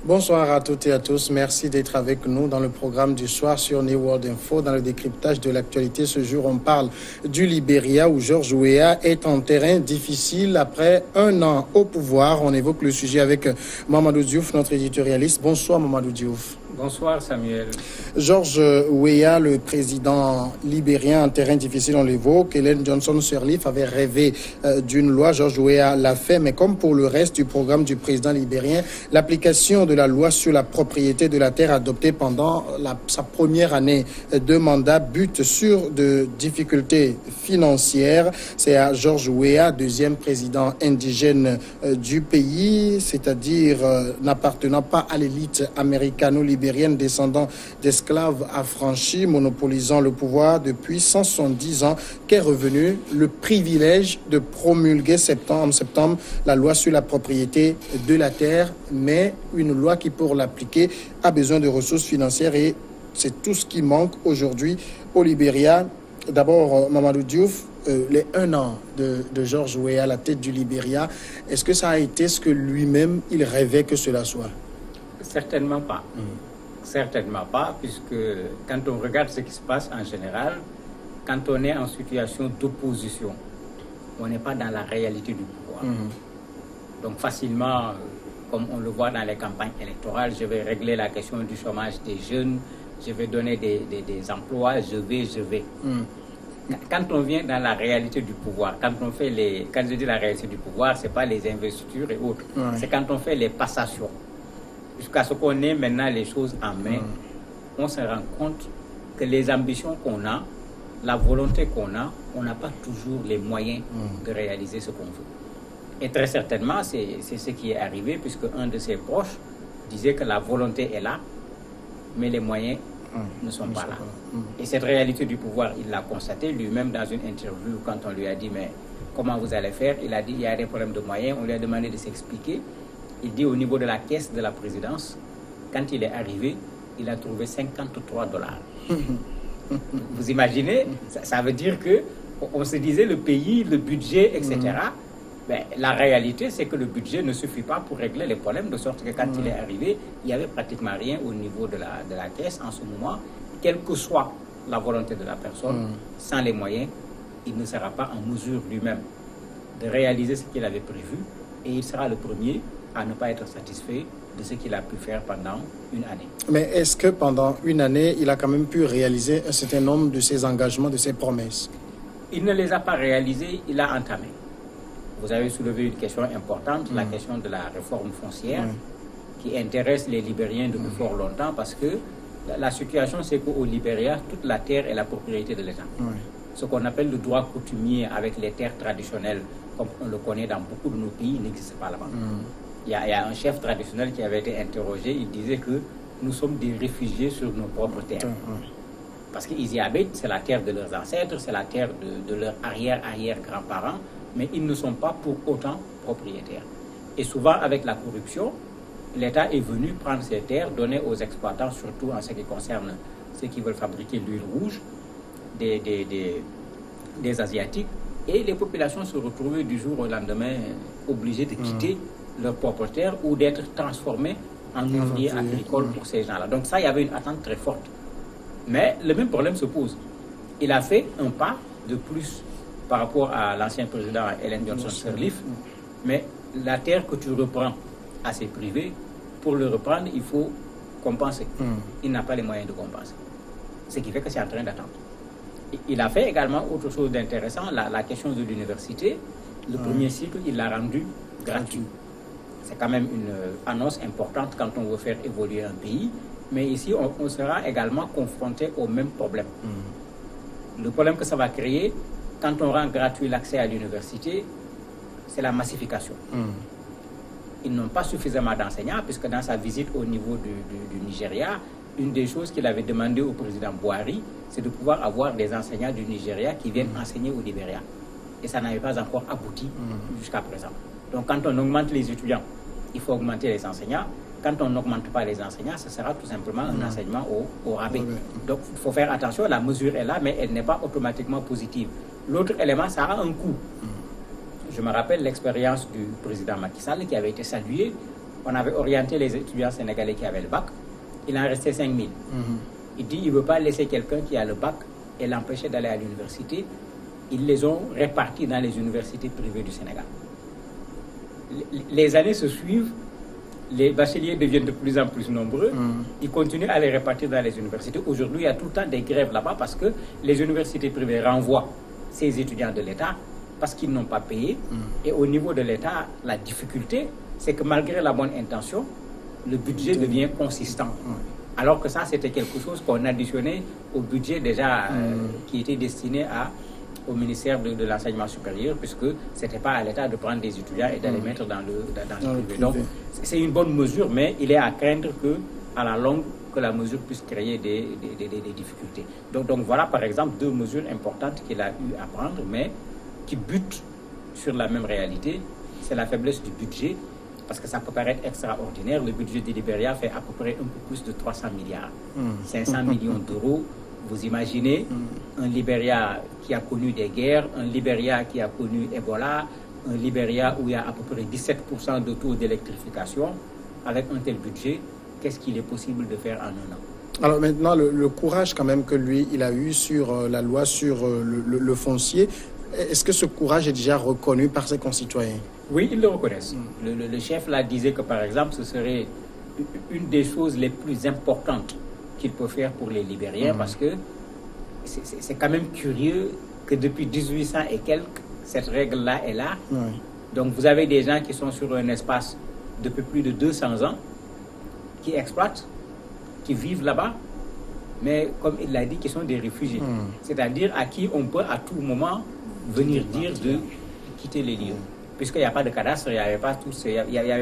Bonsoir à toutes et à tous. Merci d'être avec nous dans le programme du soir sur New World Info. Dans le décryptage de l'actualité, ce jour, on parle du Libéria où George Weah est en terrain difficile après un an au pouvoir. On évoque le sujet avec Mamadou Diouf, notre éditorialiste. Bonsoir Mamadou Diouf. Bonsoir Samuel. George Weah, le président libérien en terrain difficile, on l'évoque. Ellen Johnson Sirleaf avait rêvé d'une loi. George Weah l'a fait, mais comme pour le reste du programme du président libérien, l'application de la loi sur la propriété de la terre adoptée pendant sa première année de mandat bute sur de difficultés financières. C'est à George Weah, deuxième président indigène du pays, c'est-à-dire n'appartenant pas à l'élite américano-libérienne, descendant d'esclaves affranchis, monopolisant le pouvoir depuis 170 ans, qu'est revenu le privilège de promulguer en septembre la loi sur la propriété de la terre, mais une loi qui, pour l'appliquer, a besoin de ressources financières et c'est tout ce qui manque aujourd'hui au Libéria. D'abord, Mamadou Diouf, les 1 an de George Weah à la tête du Libéria, est-ce que ça a été ce que lui-même, il rêvait que cela soit? Certainement pas. Certainement pas, puisque quand on regarde ce qui se passe en général, quand on est en situation d'opposition, on n'est pas dans la réalité du pouvoir. Donc facilement, comme on le voit dans les campagnes électorales, je vais régler la question du chômage des jeunes, je vais donner des emplois, je vais. Quand on vient dans la réalité du pouvoir, quand je dis la réalité du pouvoir, c'est pas les investitures et autres, c'est quand on fait les passations. Jusqu'à ce qu'on ait maintenant les choses en main, on se rend compte que les ambitions qu'on a, la volonté qu'on a, on n'a pas toujours les moyens de réaliser ce qu'on veut. Et très certainement, c'est ce qui est arrivé, puisque un de ses proches disait que la volonté est là, mais les moyens ne sont pas là. Et cette réalité du pouvoir, il l'a constaté lui-même dans une interview quand on lui a dit « mais comment vous allez faire ?» Il a dit « il y a des problèmes de moyens », on lui a demandé de s'expliquer. Il dit au niveau de la caisse de la présidence, quand il est arrivé, il a trouvé $53. Vous imaginez, ça veut dire qu'on se disait le pays, le budget, etc. Ben, la réalité, c'est que le budget ne suffit pas pour régler les problèmes, de sorte que quand il est arrivé, il n'y avait pratiquement rien au niveau de la caisse en ce moment. Quelle que soit la volonté de la personne, sans les moyens, il ne sera pas en mesure lui-même de réaliser ce qu'il avait prévu et il sera le premier à ne pas être satisfait de ce qu'il a pu faire pendant une année. Mais est-ce que pendant une année, il a quand même pu réaliser un certain nombre de ses engagements, de ses promesses? Il ne les a pas réalisés, il a entamé. Vous avez soulevé une question importante, la question de la réforme foncière, qui intéresse les Libériens depuis fort longtemps, parce que la situation, c'est qu'au Libéria, toute la terre est la propriété de l'État. Ce qu'on appelle le droit coutumier avec les terres traditionnelles, comme on le connaît dans beaucoup de nos pays, n'existe pas là-bas. Il y a un chef traditionnel qui avait été interrogé, il disait que nous sommes des réfugiés sur nos propres terres. Parce qu'ils y habitent, c'est la terre de leurs ancêtres, c'est la terre de leurs arrière-grands-parents, mais ils ne sont pas pour autant propriétaires. Et souvent, avec la corruption, l'État est venu prendre ces terres, donner aux exploitants, surtout en ce qui concerne ceux qui veulent fabriquer l'huile rouge, des Asiatiques, et les populations se retrouvaient du jour au lendemain obligées de quitter leur propre terre ou d'être transformées en ouvriers agricoles pour ces gens-là. Donc ça, il y avait une attente très forte. Mais le même problème se pose. Il a fait un pas de plus par rapport à l'ancien président Ellen Johnson Sirleaf, mais la terre que tu reprends à ses privés, pour le reprendre, il faut compenser. Il n'a pas les moyens de compenser. Ce qui fait que c'est en train d'attendre. Il a fait également autre chose d'intéressant, la question de l'université. Le premier cycle, il l'a rendu gratuit. C'est quand même une annonce importante quand on veut faire évoluer un pays. Mais ici, on sera également confronté au même problème. Le problème que ça va créer, quand on rend gratuit l'accès à l'université, c'est la massification. Ils n'ont pas suffisamment d'enseignants, puisque dans sa visite au niveau du Nigeria, une des choses qu'il avait demandé au président Buhari, c'est de pouvoir avoir des enseignants du Nigeria qui viennent enseigner au Libéria. Et ça n'avait pas encore abouti jusqu'à présent. Donc quand on augmente les étudiants, il faut augmenter les enseignants. Quand on n'augmente pas les enseignants, ce sera tout simplement un enseignement au rabais. Donc il faut faire attention, la mesure est là, mais elle n'est pas automatiquement positive. L'autre élément, ça a un coût. Je me rappelle l'expérience du président Macky Sall qui avait été saluée on avait orienté les étudiants sénégalais qui avaient le bac, il en restait 5 000. Il dit qu'il ne veut pas laisser quelqu'un qui a le bac et l'empêcher d'aller à l'université. Ils les ont répartis dans les universités privées du Sénégal. Les années se suivent, les bacheliers deviennent de plus en plus nombreux, ils continuent à les répartir dans les universités. Aujourd'hui, il y a tout le temps des grèves là-bas parce que les universités privées renvoient ces étudiants de l'État parce qu'ils n'ont pas payé. Et au niveau de l'État, la difficulté, c'est que malgré la bonne intention, le budget devient consistant. Alors que ça, c'était quelque chose qu'on additionnait au budget déjà qui était destiné au ministère de l'enseignement supérieur, puisque ce n'était pas à l'État de prendre des étudiants et d'aller mettre dans le privé. Donc, c'est une bonne mesure, mais il est à craindre que, à la longue, que la mesure puisse créer des difficultés. Donc voilà, par exemple, 2 mesures importantes qu'il a eu à prendre, mais qui butent sur la même réalité. C'est la faiblesse du budget, parce que ça peut paraître extraordinaire. Le budget du Libéria fait à peu près un peu plus de 300 milliards. 500 millions d'euros. Vous imaginez un Libéria qui a connu des guerres, un Libéria qui a connu Ebola, un Libéria où il y a à peu près 17% de taux d'électrification. Avec un tel budget, qu'est-ce qu'il est possible de faire en un an? Alors maintenant, le courage quand même que lui, il a eu sur la loi sur le foncier, est-ce que ce courage est déjà reconnu par ses concitoyens? Oui, ils le reconnaissent. Le chef là disait que, par exemple, ce serait une des choses les plus importantes qu'il peut faire pour les Libériens, parce que c'est quand même curieux que depuis 1800 et quelques, cette règle-là est là. Donc vous avez des gens qui sont sur un espace depuis plus de 200 ans, qui exploitent, qui vivent là-bas, mais comme il l'a dit, qui sont des réfugiés. C'est-à-dire à qui on peut à tout moment venir dire de quitter les lieux. Puisqu'il n'y a pas de cadastre, il n'y avait pas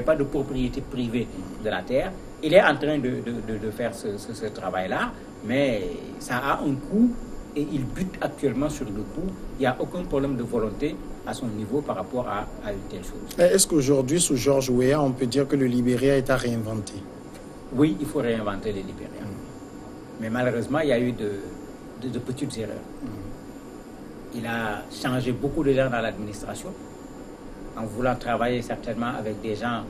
pas de propriété privée de la terre. Il est en train de faire ce travail-là, mais ça a un coût et il bute actuellement sur le coût. Il n'y a aucun problème de volonté à son niveau par rapport à une telle chose. Est-ce qu'aujourd'hui, sous Georges Weah, on peut dire que le Libéria est à réinventer? Oui, il faut réinventer le Libéria. Mais malheureusement, il y a eu de petites erreurs. Il a changé beaucoup de gens dans l'administration, en voulant travailler certainement avec des gens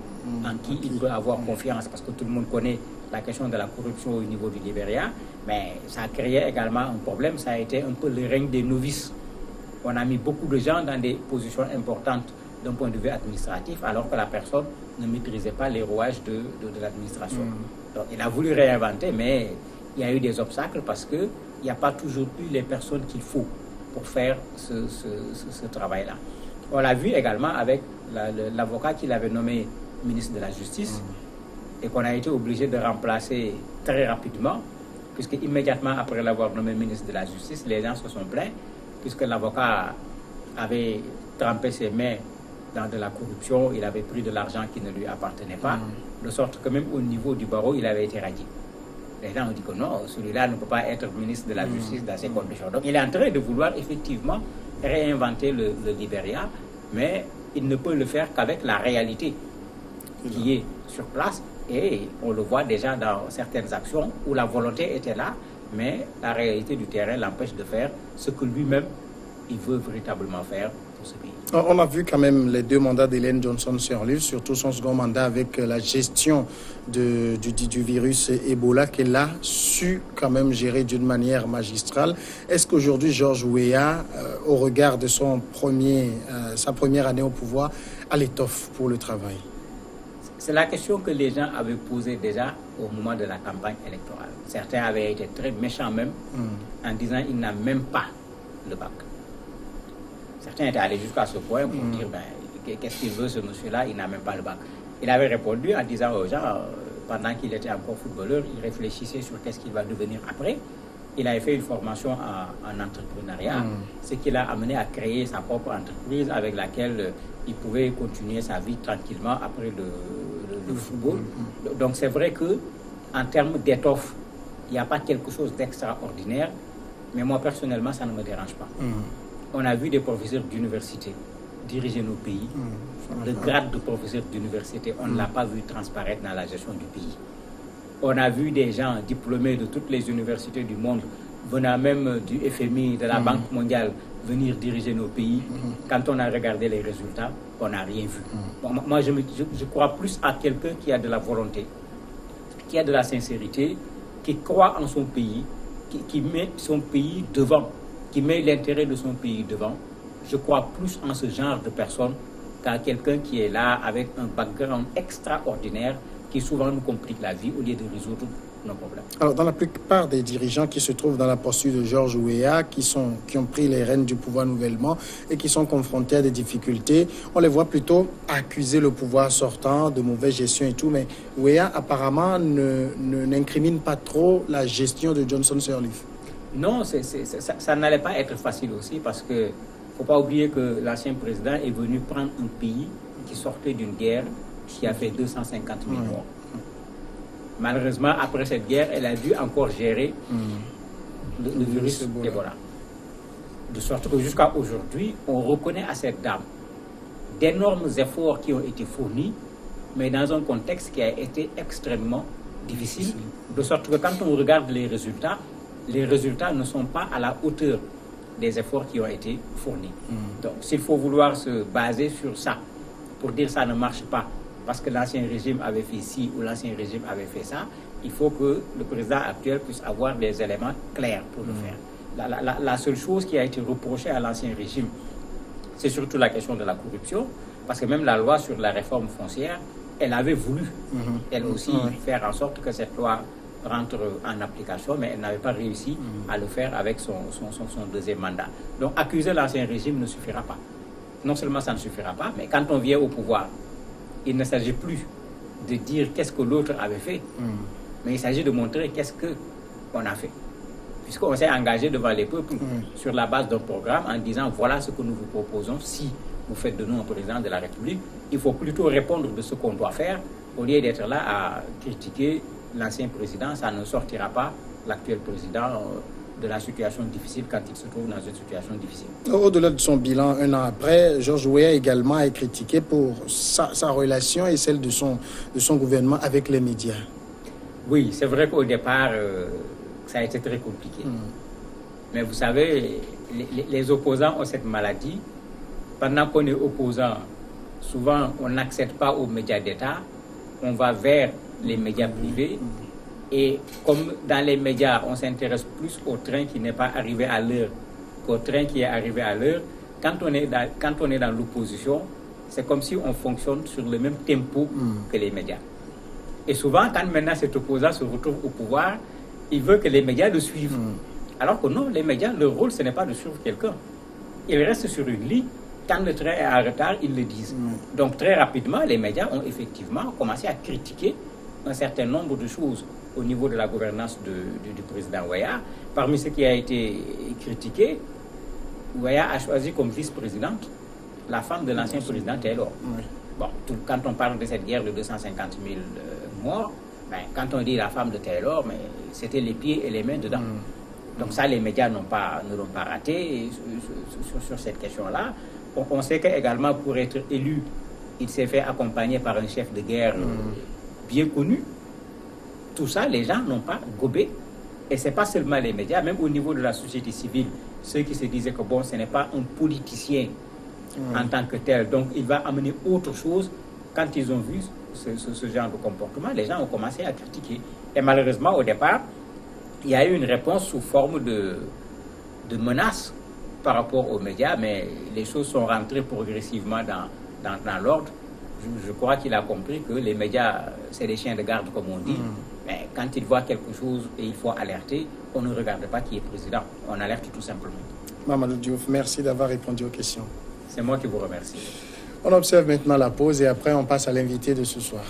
en qui il peut avoir confiance, parce que tout le monde connaît la question de la corruption au niveau du Libéria, mais ça a créé également un problème, ça a été un peu le règne des novices. On a mis beaucoup de gens dans des positions importantes d'un point de vue administratif, alors que la personne ne maîtrisait pas les rouages de l'administration. Donc il a voulu réinventer, mais il y a eu des obstacles parce qu'il n'y a pas toujours eu les personnes qu'il faut pour faire ce travail-là. On l'a vu également avec l'avocat qu'il avait nommé ministre de la Justice et qu'on a été obligé de remplacer très rapidement, puisque immédiatement après l'avoir nommé ministre de la Justice, les gens se sont plaints, puisque l'avocat avait trempé ses mains dans de la corruption, il avait pris de l'argent qui ne lui appartenait pas, de sorte que même au niveau du barreau, il avait été radié. Les gens ont dit que non, celui-là ne peut pas être ministre de la Justice dans ces conditions. Donc il est en train de vouloir effectivement réinventer le Libéria, mais il ne peut le faire qu'avec la réalité qui est sur place. Et on le voit déjà dans certaines actions où la volonté était là, mais la réalité du terrain l'empêche de faire ce que lui-même, il veut véritablement faire pour ce pays. On a vu quand même les 2 mandats d'Ellen Johnson Sirleaf, surtout son second mandat avec la gestion du virus Ebola, qu'elle a su quand même gérer d'une manière magistrale. Est-ce qu'aujourd'hui, Georges Weah, au regard de sa première année au pouvoir, a l'étoffe pour le travail? C'est la question que les gens avaient posée déjà au moment de la campagne électorale. Certains avaient été très méchants même en disant qu'il n'a même pas le bac. Certains étaient allés jusqu'à ce point pour dire qu'est-ce qu'il veut ce monsieur-là, il n'a même pas le bac. Il avait répondu en disant aux gens, pendant qu'il était encore footballeur, il réfléchissait sur qu'est-ce qu'il va devenir après. Il avait fait une formation en entrepreneuriat, ce qui l'a amené à créer sa propre entreprise avec laquelle il pouvait continuer sa vie tranquillement après le football. Donc c'est vrai que en termes d'étoffe, il n'y a pas quelque chose d'extraordinaire, mais moi personnellement, ça ne me dérange pas. On a vu des professeurs d'université diriger nos pays. Le grade de professeur d'université, on ne l'a pas vu transparaître dans la gestion du pays. On a vu des gens diplômés de toutes les universités du monde, venant même du FMI, de la Banque mondiale, venir diriger nos pays. Quand on a regardé les résultats, on n'a rien vu. Bon, moi, je crois plus à quelqu'un qui a de la volonté, qui a de la sincérité, qui croit en son pays, qui met son pays devant, qui met l'intérêt de son pays devant. Je crois plus en ce genre de personne qu'à quelqu'un qui est là avec un background extraordinaire qui souvent nous complique la vie au lieu de résoudre nos problèmes. Alors, dans la plupart des dirigeants qui se trouvent dans la posture de George Weah, qui ont pris les rênes du pouvoir nouvellement et qui sont confrontés à des difficultés, on les voit plutôt accuser le pouvoir sortant de mauvaise gestion et tout, mais Weah apparemment n'incrimine pas trop la gestion de Johnson Sirleaf. Non, ça n'allait pas être facile aussi parce que faut pas oublier que l'ancien président est venu prendre un pays qui sortait d'une guerre qui a fait 250 000 morts. Malheureusement, après cette guerre, elle a dû encore gérer le virus Ebola. De sorte que jusqu'à aujourd'hui, on reconnaît à cette dame d'énormes efforts qui ont été fournis, mais dans un contexte qui a été extrêmement difficile. De sorte que quand on regarde les résultats ne sont pas à la hauteur des efforts qui ont été fournis. Donc, s'il faut vouloir se baser sur ça, pour dire ça ne marche pas, parce que l'ancien régime avait fait ci ou l'ancien régime avait fait ça, il faut que le président actuel puisse avoir des éléments clairs pour le faire. La seule chose qui a été reprochée à l'ancien régime, c'est surtout la question de la corruption, parce que même la loi sur la réforme foncière, elle avait voulu, elle aussi, faire en sorte que cette loi rentre en application, mais elle n'avait pas réussi à le faire avec son deuxième mandat. Donc accuser l'ancien régime ne suffira pas. Non seulement ça ne suffira pas, mais quand on vient au pouvoir, il ne s'agit plus de dire qu'est-ce que l'autre avait fait, mais il s'agit de montrer qu'est-ce qu'on a fait. Puisqu'on s'est engagé devant les peuples sur la base d'un programme en disant voilà ce que nous vous proposons si vous faites de nous un président de la République. Il faut plutôt répondre de ce qu'on doit faire au lieu d'être là à critiquer l'ancien président. Ça ne sortira pas l'actuel président de la situation difficile quand il se trouve dans une situation difficile. Au-delà de son bilan, un an après, George Weah également est critiqué pour sa relation et celle de son gouvernement avec les médias. Oui, c'est vrai qu'au départ, ça a été très compliqué. Mais vous savez, les opposants ont cette maladie. Pendant qu'on est opposant, souvent on n'accède pas aux médias d'État, on va vers les médias privés. Et comme dans les médias, on s'intéresse plus au train qui n'est pas arrivé à l'heure qu'au train qui est arrivé à l'heure, quand on est dans l'opposition, c'est comme si on fonctionne sur le même tempo que les médias. Et souvent, quand maintenant cet opposant se retrouve au pouvoir, il veut que les médias le suivent. Alors que non, les médias, leur rôle, ce n'est pas de suivre quelqu'un. Ils restent sur une ligne. Quand le train est en retard, ils le disent. Donc très rapidement, les médias ont effectivement commencé à critiquer un certain nombre de choses au niveau de la gouvernance du président Weah. Parmi ce qui a été critiqué, Weah a choisi comme vice-présidente la femme de l'ancien président Taylor. Bon, quand on parle de cette guerre de 250 000 morts, ben, quand on dit la femme de Taylor, mais c'était les pieds et les mains dedans. Donc ça, les médias ne l'ont pas raté sur cette question-là. On sait qu'également, pour être élu, il s'est fait accompagner par un chef de guerre bien connu. Tout ça, les gens n'ont pas gobé. Et ce n'est pas seulement les médias, même au niveau de la société civile, ceux qui se disaient que bon, ce n'est pas un politicien en tant que tel, donc il va amener autre chose. Quand ils ont vu ce genre de comportement, les gens ont commencé à critiquer. Et malheureusement, au départ, il y a eu une réponse sous forme de menaces par rapport aux médias, mais les choses sont rentrées progressivement dans l'ordre. Je crois qu'il a compris que les médias, c'est des chiens de garde, comme on dit. Mais quand ils voient quelque chose et il faut alerter, on ne regarde pas qui est président. On alerte tout simplement. Mamadou Diouf, merci d'avoir répondu aux questions. C'est moi qui vous remercie. On observe maintenant la pause et après on passe à l'invité de ce soir.